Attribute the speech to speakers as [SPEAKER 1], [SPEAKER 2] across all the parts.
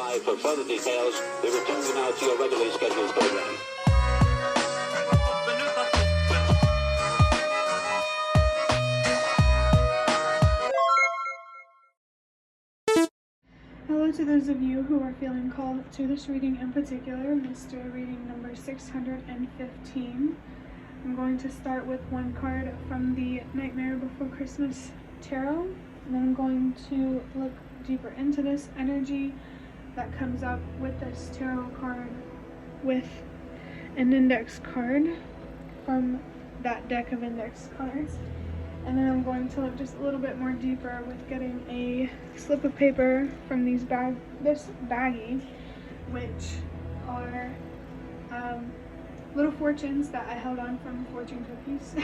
[SPEAKER 1] by for further details. We return you now to your regularly scheduled program.
[SPEAKER 2] Hello to those of you who are feeling called to this reading in particular, mystery reading number 615. I'm going to start with one card from the Nightmare Before Christmas Tarot, and then I'm going to look deeper into this energy that comes up with this tarot card with an index card from that deck of index cards. And then I'm going to look just a little bit more deeper with getting a slip of paper from this baggie, which are little fortunes that I held on from fortune cookies.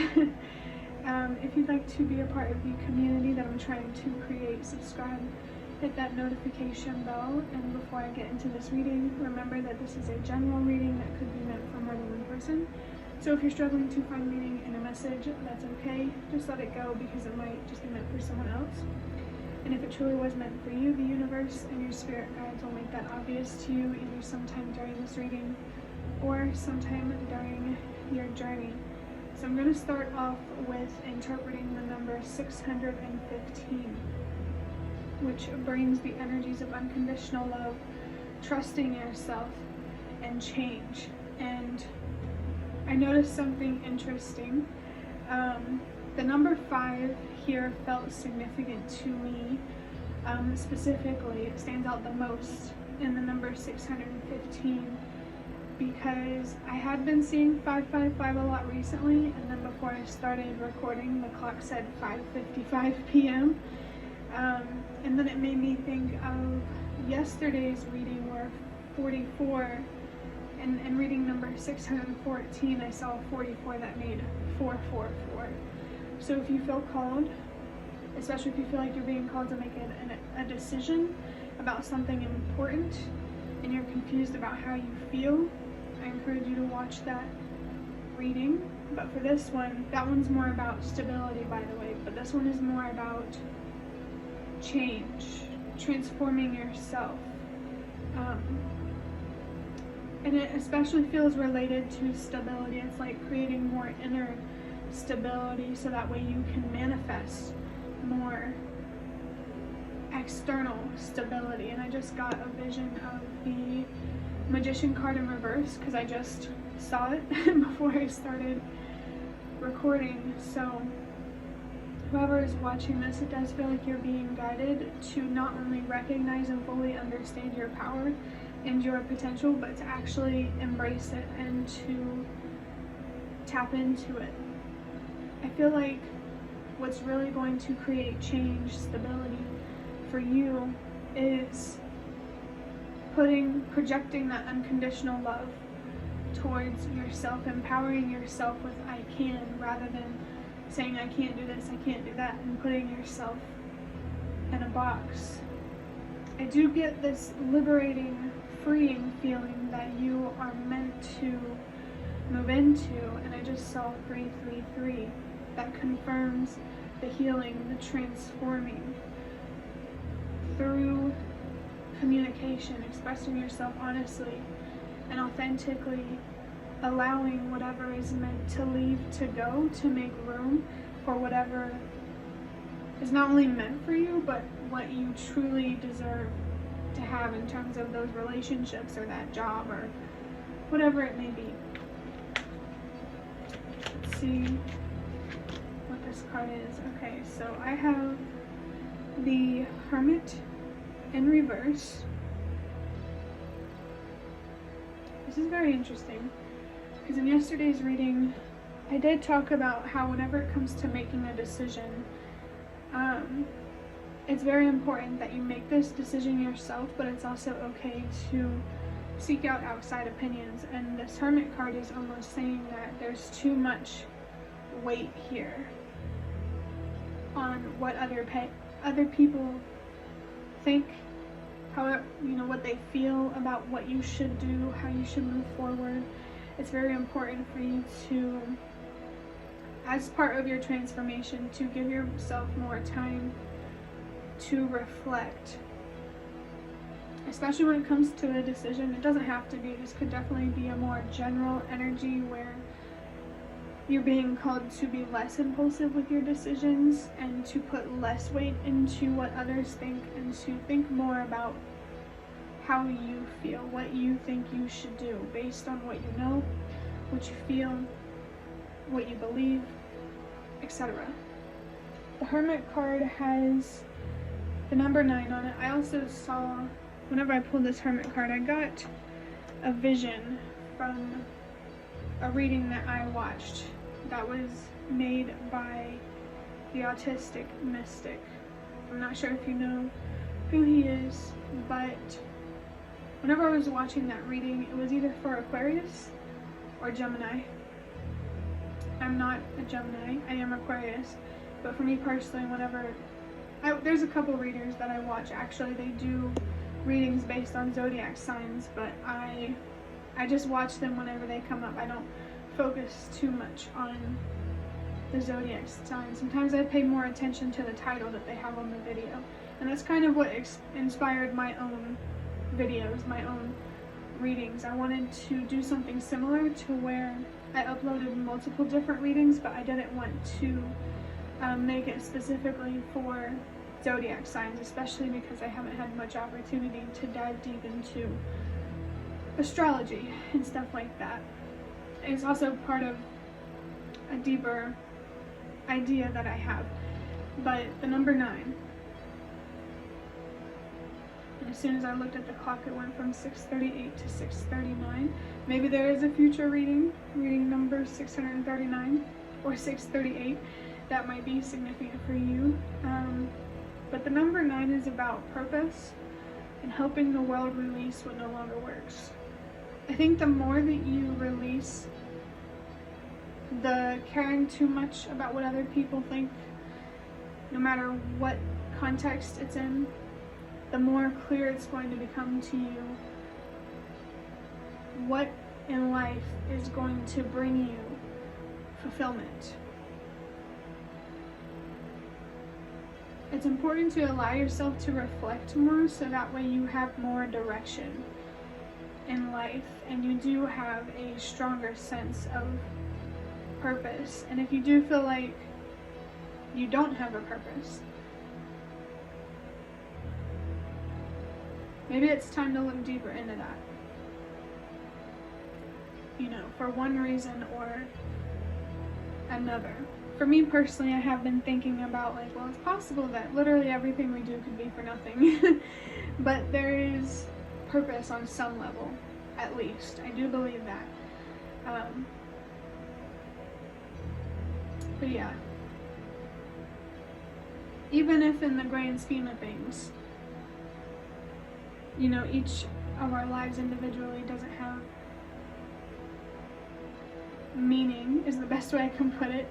[SPEAKER 2] If you'd like to be a part of the community that I'm trying to create, subscribe, hit that notification bell, and before I get into this reading, remember that this is a general reading that could be meant for more than one person. So if you're struggling to find meaning in a message, that's okay. Just let it go because it might just be meant for someone else. And if it truly was meant for you, the universe and your spirit guides will make that obvious to you either sometime during this reading or sometime during your journey. So I'm going to start off with interpreting the number 615, which brings the energies of unconditional love, trusting yourself, and change. And I noticed something interesting. The number 5 here felt significant to me. Specifically, it stands out the most in the number 615 because I had been seeing 555 a lot recently, and then before I started recording, the clock said 5:55 p.m. And then it made me think of yesterday's reading where 44. And reading number 614, I saw 44 that made 444. So if you feel called, especially if you feel like you're being called to make a decision about something important and you're confused about how you feel, I encourage you to watch that reading. But for this one, that one's more about stability, by the way, but this one is more about change, transforming yourself. And it especially feels related to stability. It's like creating more inner stability so that way you can manifest more external stability. And I just got a vision of the Magician card in reverse because I just saw it before I started recording. So whoever is watching this, it does feel like you're being guided to not only recognize and fully understand your power and your potential, but to actually embrace it and to tap into it. I feel like what's really going to create change, stability for you is projecting that unconditional love towards yourself, empowering yourself with I can, rather than saying I can't do this, I can't do that, and putting yourself in a box. I do get this liberating, freeing feeling that you are meant to move into, and I just saw 333. That confirms the healing, the transforming through communication, expressing yourself honestly and authentically, allowing whatever is meant to leave to go, to make room for whatever is not only meant for you, but what you truly deserve to have in terms of those relationships or that job or whatever it may be. Let's see what this card is. Okay, so I have the Hermit in reverse. This is very interesting because in yesterday's reading I did talk about how whenever it comes to making a decision, it's very important that you make this decision yourself, but it's also okay to seek out outside opinions. And this Hermit card is almost saying that there's too much weight here on what other people think, how, what they feel about what you should do, how you should move forward. It's very important for you to, as part of your transformation, to give yourself more time to reflect especially when it comes to a decision. It doesn't have to be, this could definitely be a more general energy where you're being called to be less impulsive with your decisions and to put less weight into what others think and to think more about how you feel, what you think you should do based on what you know, what you feel, what you believe, etc. The Hermit card has the number 9 on it. I also saw, whenever I pulled this Hermit card, I got a vision from a reading that I watched that was made by the autistic mystic. I'm not sure if you know who he is, but whenever I was watching that reading, it was either for Aquarius or Gemini. I'm not a Gemini, I am Aquarius, but for me personally, there's a couple readers that I watch, actually, they do readings based on zodiac signs, but I just watch them whenever they come up. I don't focus too much on the zodiac signs. Sometimes I pay more attention to the title that they have on the video, and that's kind of what inspired my own videos, my own readings. I wanted to do something similar to where I uploaded multiple different readings, but I didn't want to make it specifically for zodiac signs, especially because I haven't had much opportunity to dive deep into astrology and stuff like that. It's also part of a deeper idea that I have. But the number 9, and as soon as I looked at the clock, it went from 6:38 to 6:39. Maybe there is a future reading number 639 or 638 that might be significant for you. But the number 9 is about purpose and helping the world release what no longer works. I think the more that you release the caring too much about what other people think, no matter what context it's in, the more clear it's going to become to you what in life is going to bring you fulfillment. It's important to allow yourself to reflect more, so that way you have more direction in life and you do have a stronger sense of purpose. And if you do feel like you don't have a purpose, maybe it's time to look deeper into that. For one reason or another. For me personally, I have been thinking about it's possible that literally everything we do could be for nothing. But there is purpose on some level, at least. I do believe that. But yeah. Even if in the grand scheme of things, each of our lives individually doesn't have meaning, is the best way I can put it.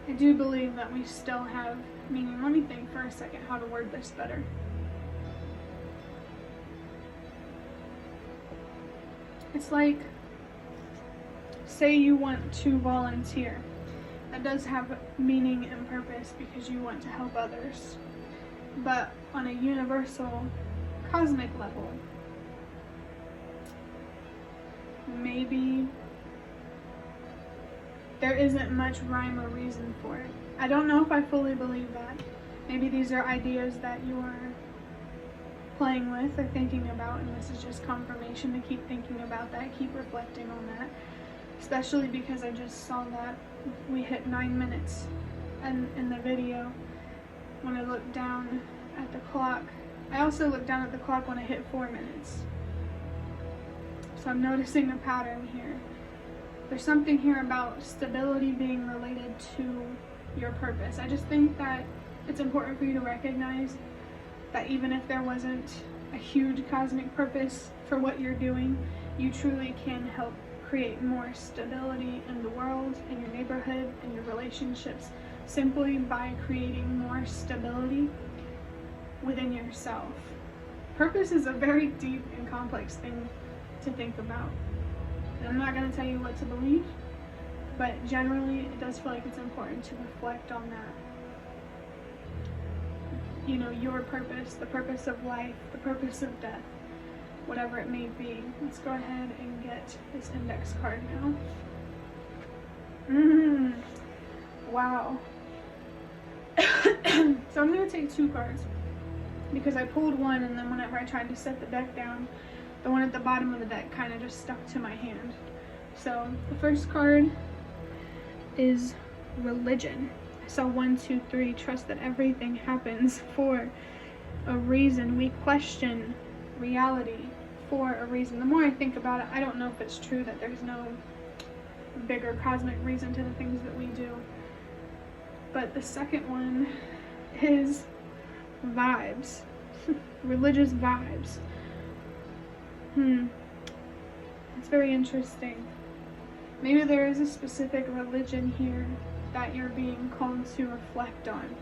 [SPEAKER 2] I do believe that we still have meaning. Let me think for a second how to word this better. It's like, say you want to volunteer. That does have meaning and purpose because you want to help others. But on a universal, cosmic level, maybe there isn't much rhyme or reason for it. I don't know if I fully believe that. Maybe these are ideas that you're playing with or thinking about, and this is just confirmation to keep thinking about that, keep reflecting on that. Especially because I just saw that we hit 9 minutes in the video when I looked down at the clock. I also looked down at the clock when I hit 4 minutes. So I'm noticing a pattern here. There's something here about stability being related to your purpose. I just think that it's important for you to recognize that even if there wasn't a huge cosmic purpose for what you're doing, you truly can help create more stability in the world, in your neighborhood, in your relationships, simply by creating more stability within yourself. Purpose is a very deep and complex thing to think about. And I'm not going to tell you what to believe, but generally it does feel like it's important to reflect on that. you know, your purpose, the purpose of life, the purpose of death, whatever it may be. Let's go ahead and get this index card now. Wow. So I'm going to take 2 cards because I pulled one, and then whenever I tried to set the deck down, the one at the bottom of the deck kind of just stuck to my hand. So the first card is religion. I saw 1, 2, 3. Trust that everything happens for a reason. We question reality for a reason. The more I think about it, I don't know if it's true that there's no bigger cosmic reason to the things that we do. But the second one is vibes. Religious vibes. It's very interesting. Maybe there is a specific religion here that you're being called to reflect on.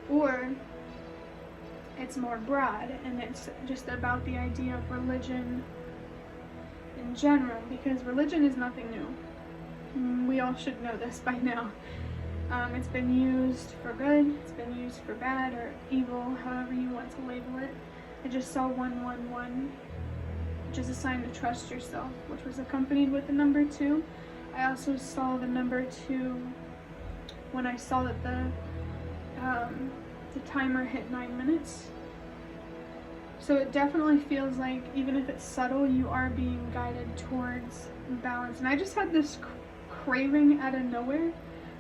[SPEAKER 2] Or it's more broad, and it's just about the idea of religion in general, because religion is nothing new. We all should know this by now. It's been used for good, it's been used for bad or evil, however you want to label it. I just saw 111, which is a sign to trust yourself, which was accompanied with the number 2. I also saw the number 2 when I saw that the timer hit 9 minutes. So it definitely feels like, even if it's subtle, you are being guided towards balance. And I just had this craving out of nowhere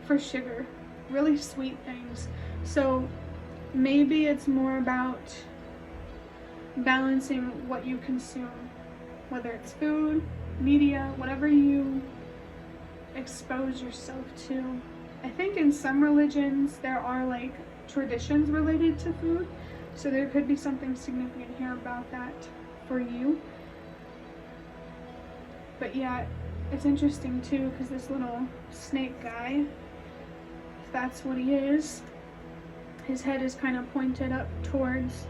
[SPEAKER 2] for sugar, really sweet things. So maybe it's more about balancing what you consume, whether it's food, media, whatever you expose yourself to. I think in some religions there are like traditions related to food, so there could be something significant here about that for you. But yeah, it's interesting too, because this little snake guy, if that's what he is, his head is kind of pointed up towards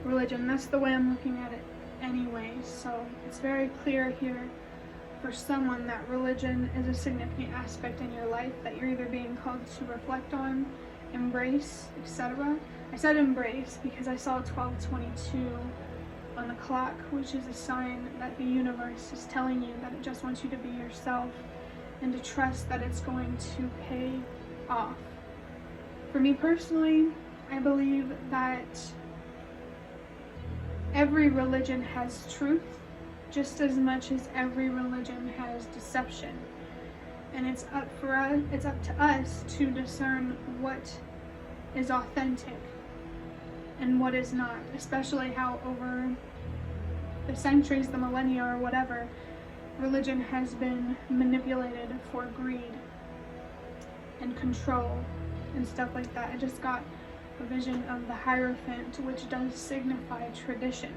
[SPEAKER 2] religion. That's the way I'm looking at it anyway. So it's very clear here for someone that religion is a significant aspect in your life that you're either being called to reflect on, embrace, etc. I said embrace because I saw 12:22 on the clock, which is a sign that the universe is telling you that it just wants you to be yourself and to trust that it's going to pay off. For me personally, I believe that every religion has truth just as much as every religion has deception. And it's up to us to discern what is authentic and what is not, especially how over the centuries, the millennia, or whatever, religion has been manipulated for greed and control and stuff like that. I just got a vision of the Hierophant, which does signify tradition.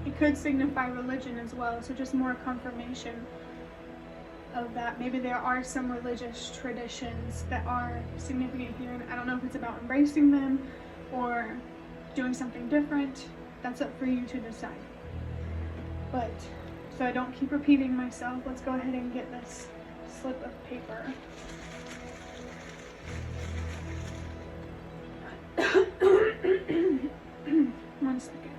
[SPEAKER 2] It could signify religion as well, so just more confirmation of that. Maybe there are some religious traditions that are significant here, and I don't know if it's about embracing them or doing something different. That's up for you to decide. But so I don't keep repeating myself, let's go ahead and get this slip of paper. One second.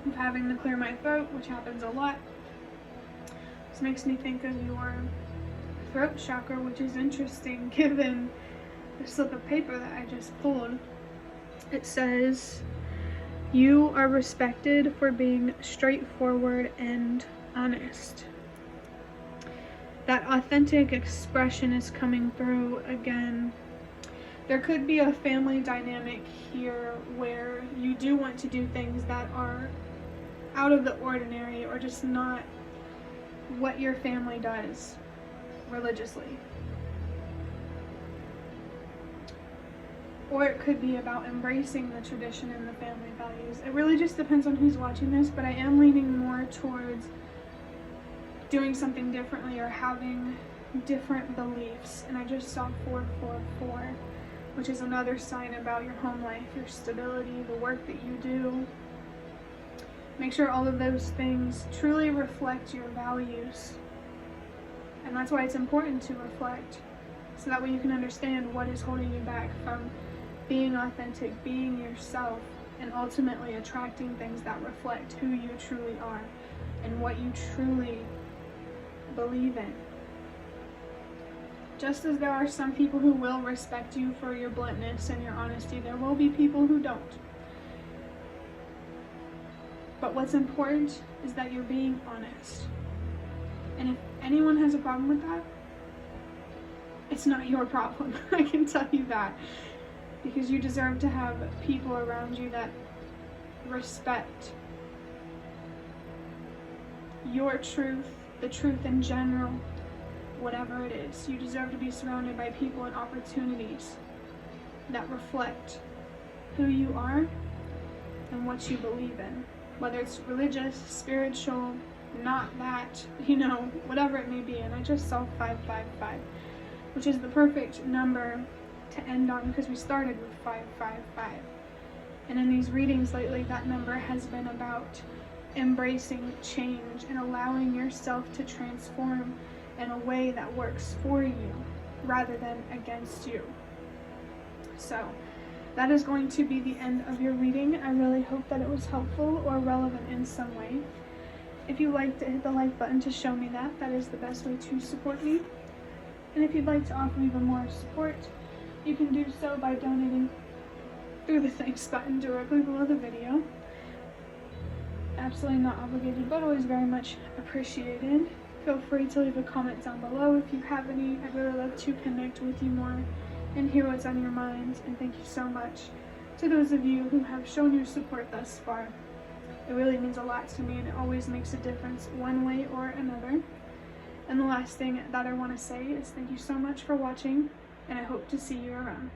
[SPEAKER 2] I'm having to clear my throat, which happens a lot. This makes me think of your throat chakra, which is interesting given the slip of paper that I just pulled. It says, you are respected for being straightforward and honest. That authentic expression is coming through again. There could be a family dynamic here where you do want to do things that are out of the ordinary or just not what your family does religiously. Or it could be about embracing the tradition and the family values. It really just depends on who's watching this, but I am leaning more towards doing something differently or having different beliefs. And I just saw 444, which is another sign about your home life, your stability, the work that you do. Make sure all of those things truly reflect your values And that's why it's important to reflect, so that way you can understand what is holding you back from being authentic, being yourself, and ultimately attracting things that reflect who you truly are and what you truly believe in. Just as there are some people who will respect you for your bluntness and your honesty, there will be people who don't. But what's important is that you're being honest. And if anyone has a problem with that, it's not your problem. I can tell you that. Because you deserve to have people around you that respect your truth, the truth in general, whatever it is. You deserve to be surrounded by people and opportunities that reflect who you are and what you believe in. Whether it's religious, spiritual, not that, whatever it may be. And I just saw 555, which is the perfect number to end on, because we started with 555. And in these readings lately, that number has been about embracing change and allowing yourself to transform in a way that works for you rather than against you. So that is going to be the end of your reading. I really hope that it was helpful or relevant in some way. If you liked it, hit the like button to show me that. That is the best way to support me. And if you'd like to offer even more support, you can do so by donating through the thanks button directly below the video. Absolutely not obligated, but always very much appreciated. Feel free to leave a comment down below if you have any. I'd really love to connect with you more and hear what's on your mind. And thank you so much to those of you who have shown your support thus far. It really means a lot to me, and it always makes a difference one way or another. And the last thing that I want to say is thank you so much for watching, and I hope to see you around.